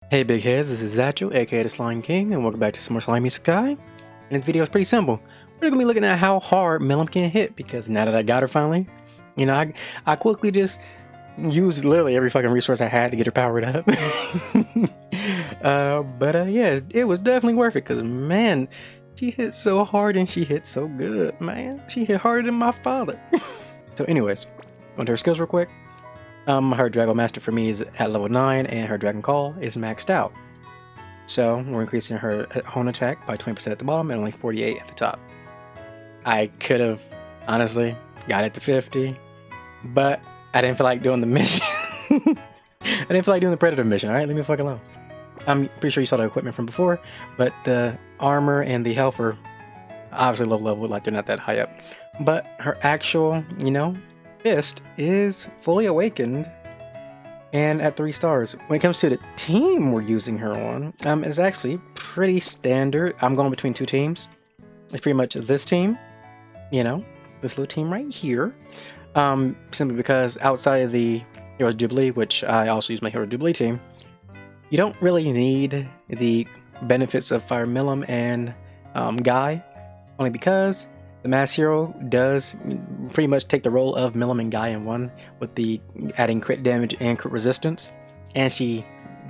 Hey big heads, this is Zacho, aka the Slime King, and welcome back to some more Slime ISEKAI. And this video is pretty simple. We're gonna be looking at how hard Milim can hit, because now that I got her finally, I quickly just used literally every fucking resource I had to get her powered up. Yeah, it was definitely worth it, because man, she hit so hard and she hit so good, man. She hit harder than my father. So anyways, on to her skills real quick. Her Dragon Master for me is at level 9, and her Dragon Call is maxed out. So we're increasing her hone attack by 20% at the bottom and only 48 at the top. I could have honestly got it to 50, but I didn't feel like doing the mission. I didn't feel like doing the Predator mission. All right, leave me the fuck alone. I'm pretty sure you saw the equipment from before, but the armor and the health are obviously low level, like they're not that high up. But her actual, fist is fully awakened and at 3 stars. When it comes to the team we're using her on, it's actually pretty standard. I'm going between 2 teams. It's pretty much this team, this little team right here. Simply because outside of the Heroes Jubilee, which I also use my Hero Jubilee team, you don't really need the benefits of Fire Milim and Guy, only because the Mass Hero does pretty much take the role of Milim and Guy in one, with the adding crit damage and crit resistance, and she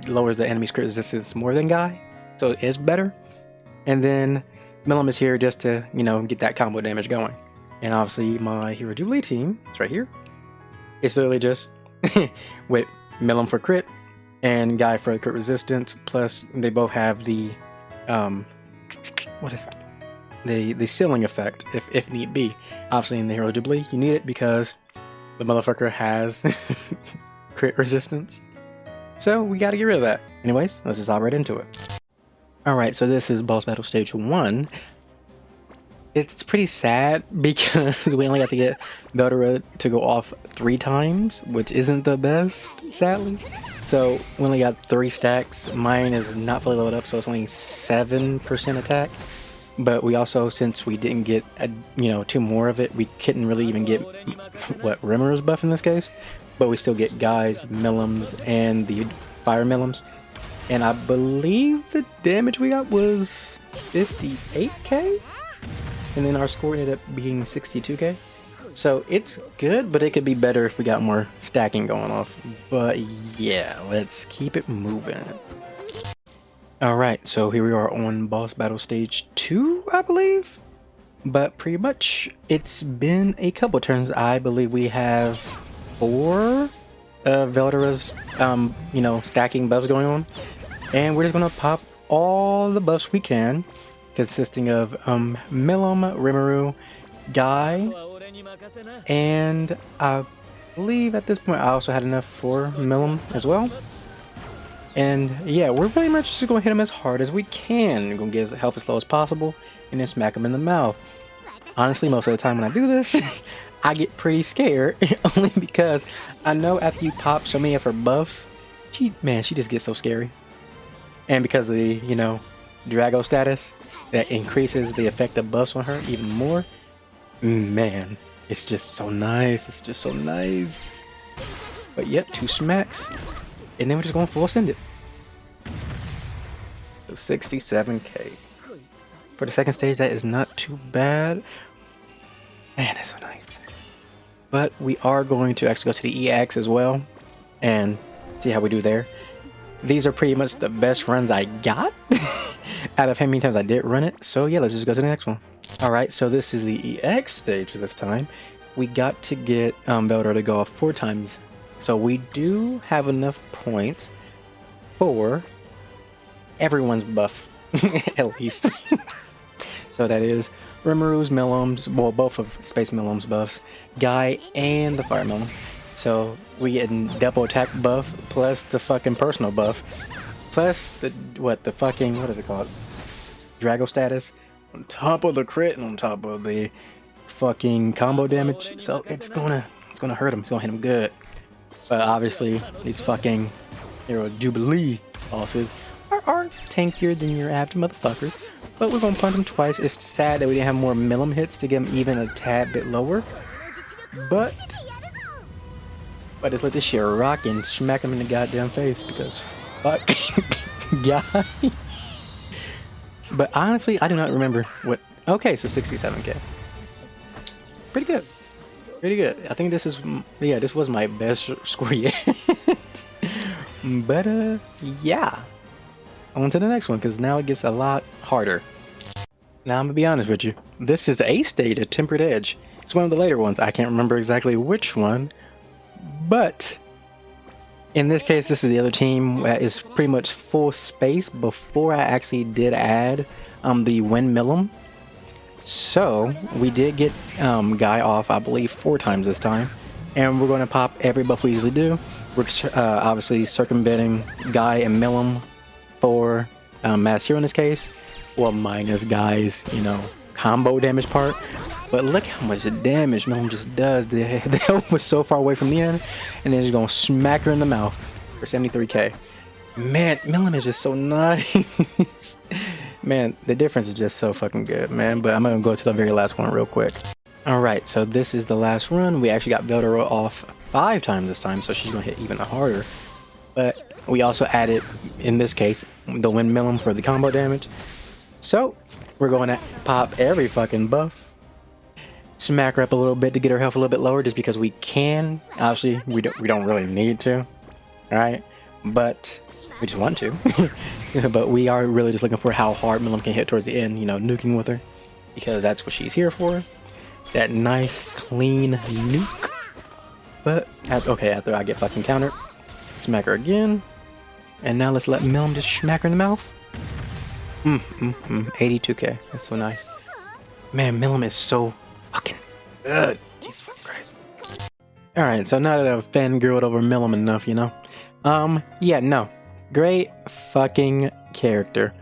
lowers the enemy's crit resistance more than Guy, so it is better. And then Milim is here just to, get that combo damage going. And obviously my Hero Jubilee team is right here. It's literally just with Milim for crit and Guy for crit resistance, plus they both have the what is it? The ceiling effect, if need be. Obviously in the Hero Jubilee, you need it because the motherfucker has crit resistance. So we gotta get rid of that. Anyways, let's just hop right into it. Alright, so this is boss battle stage 1. It's pretty sad because we only got to get Veldora to go off 3 times, which isn't the best, sadly. So we only got 3 stacks. Mine is not fully leveled up, so it's only 7% attack. But we also, since we didn't get 2 more of it, we couldn't really even get what Rimmer's buff in this case, but we still get Guy's, Milim's, and the Fire Milim's. And I believe the damage we got was 58k, and then our score ended up being 62k. So it's good, but it could be better if we got more stacking going off. But yeah, let's keep it moving. Alright, so here we are on boss battle stage 2, I believe. But pretty much, it's been a couple turns. I believe we have 4 Veldora's, stacking buffs going on. And we're just gonna pop all the buffs we can, consisting of Milim, Rimuru, Guy, and I believe at this point I also had enough for Milim as well. And yeah, we're pretty much just gonna hit him as hard as we can. We're gonna get his health as low as possible and then smack him in the mouth. Honestly, most of the time when I do this, I get pretty scared, only because I know after you pop so many of her buffs, she just gets so scary. And because of the, Drago status, that increases the effect of buffs on her even more. Man, it's just so nice. It's just so nice. But yep, 2 smacks. And then we're just going full send it. So 67k. For the second stage, that is not too bad. Man, that's so nice. But we are going to actually go to the EX as well and see how we do there. These are pretty much the best runs I got out of how many times I did run it. So yeah, let's just go to the next one. Alright, so this is the EX stage this time. We got to get Veldora to go off 4 times. So we do have enough points for everyone's buff, at least. So that is Rimuru's, Milim's, well, both of Space Milim's buffs, Guy, and the Fire Milim. So we getting double attack buff, plus the fucking personal buff, plus the, what is it called? Drago status, on top of the crit, and on top of the fucking combo damage. So it's gonna hurt him, it's gonna hit him good. But obviously, these fucking Hero Jubilee bosses are tankier than your average motherfuckers. But we're gonna punch them twice. It's sad that we didn't have more Milim hits to get them even a tad bit lower. But just let this shit rock and smack him in the goddamn face, because fuck. guy. But honestly, I do not remember what. Okay, so 67k. Pretty good. Pretty good. I think this is, yeah, this was my best score yet. But yeah. On to the next one, because now it gets a lot harder. Now I'm gonna be honest with you. This is a state of Tempered Edge. It's one of the later ones. I can't remember exactly which one, but in this case, this is the other team that is pretty much full space before I actually did add the Milim. So we did get Guy off, I believe, 4 times this time, and we're going to pop every buff we usually do. We're obviously circumventing Guy and Milim for Mass Hero in this case, well, minus Guy's, you know, combo damage part. But look how much damage Milim just does. The health was so far away from the end, and then just gonna smack her in the mouth for 73k. Man, Milim is just so nice. Man, the difference is just so fucking good, man. But I'm gonna go to the very last one real quick. Alright, so this is the last run. We actually got Veldora off 5 times this time, so she's gonna hit even harder. But we also added, in this case, the Milim for the combo damage. So we're going to pop every fucking buff. Smack her up a little bit to get her health a little bit lower, just because we can. Obviously, we don't really need to, alright? But we just want to. But we are really just looking for how hard Milim can hit towards the end, you know, nuking with her, because that's what she's here for. That nice, clean nuke. But after I get fucking countered, smack her again, and now let's let Milim just smack her in the mouth. 82k. That's so nice. Man, Milim is so fucking good. Jesus Christ. Alright, so now that I've fangirled over Milim enough, you know. Yeah, no. Great fucking character.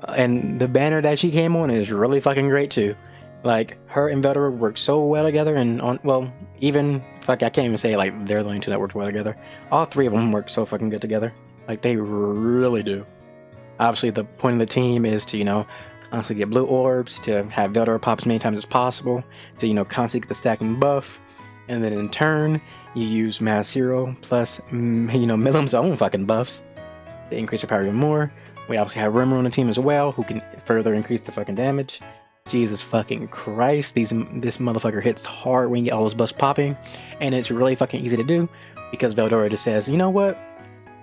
And the banner that she came on is really fucking great too. Like, her and Veldora work so well together, and well, even, fuck, I can't even say, like, they're the only 2 that work well together. All 3 of them work so fucking good together. Like, they really do. Obviously, the point of the team is to, you know, constantly get blue orbs, to have Veldora pop as many times as possible, to, you know, constantly get the stacking buff, and then in turn, you use Mass Hero plus, you know, Milim's own fucking buffs to increase her power even more. We obviously have Rimmer on the team as well, who can further increase the fucking damage. Jesus fucking Christ, this motherfucker hits hard when you get all those buffs popping, and it's really fucking easy to do, because Veldora just says, you know what?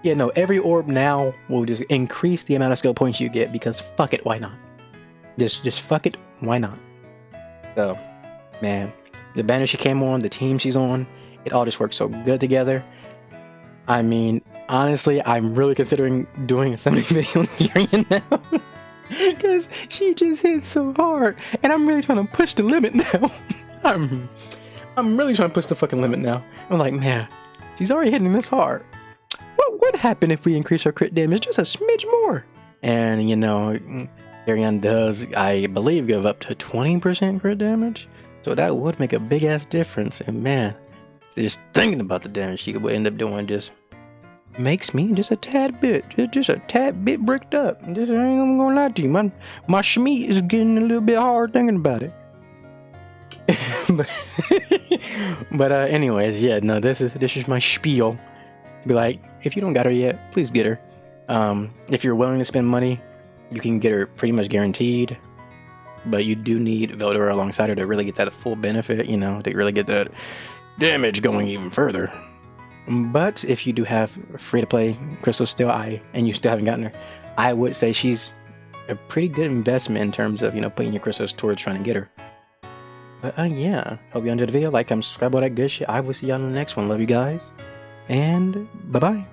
Yeah, no, every orb now will just increase the amount of skill points you get, because fuck it, why not? Just fuck it, why not? So, man, the banner she came on, the team she's on, it all just works so good together. I mean, honestly, I'm really considering doing a something video on Tyrion now. Because she just hit so hard, and I'm really trying to push the limit now. I'm really trying to push the fucking limit now. I'm like, man, she's already hitting this hard. What would happen if we increase our crit damage just a smidge more? And, you know, Tyrion does, I believe, give up to 20% crit damage. So that would make a big ass difference. And man, just thinking about the damage she would end up doing just makes me just a tad bit bricked up. Just, I ain't gonna lie to you, my shmeat is getting a little bit hard thinking about it. but anyways, yeah, no, this is my spiel. Be like, if you don't got her yet, please get her. If you're willing to spend money, you can get her pretty much guaranteed. But you do need Veldora alongside her to really get that full benefit, you know, to really get that damage going even further. But if you do have free-to-play crystals still, and you still haven't gotten her, I would say she's a pretty good investment in terms of, you know, putting your crystals towards trying to get her. But yeah, hope you enjoyed the video. Like, comment, subscribe, all that good shit. I will see y'all in the next one. Love you guys, and bye-bye.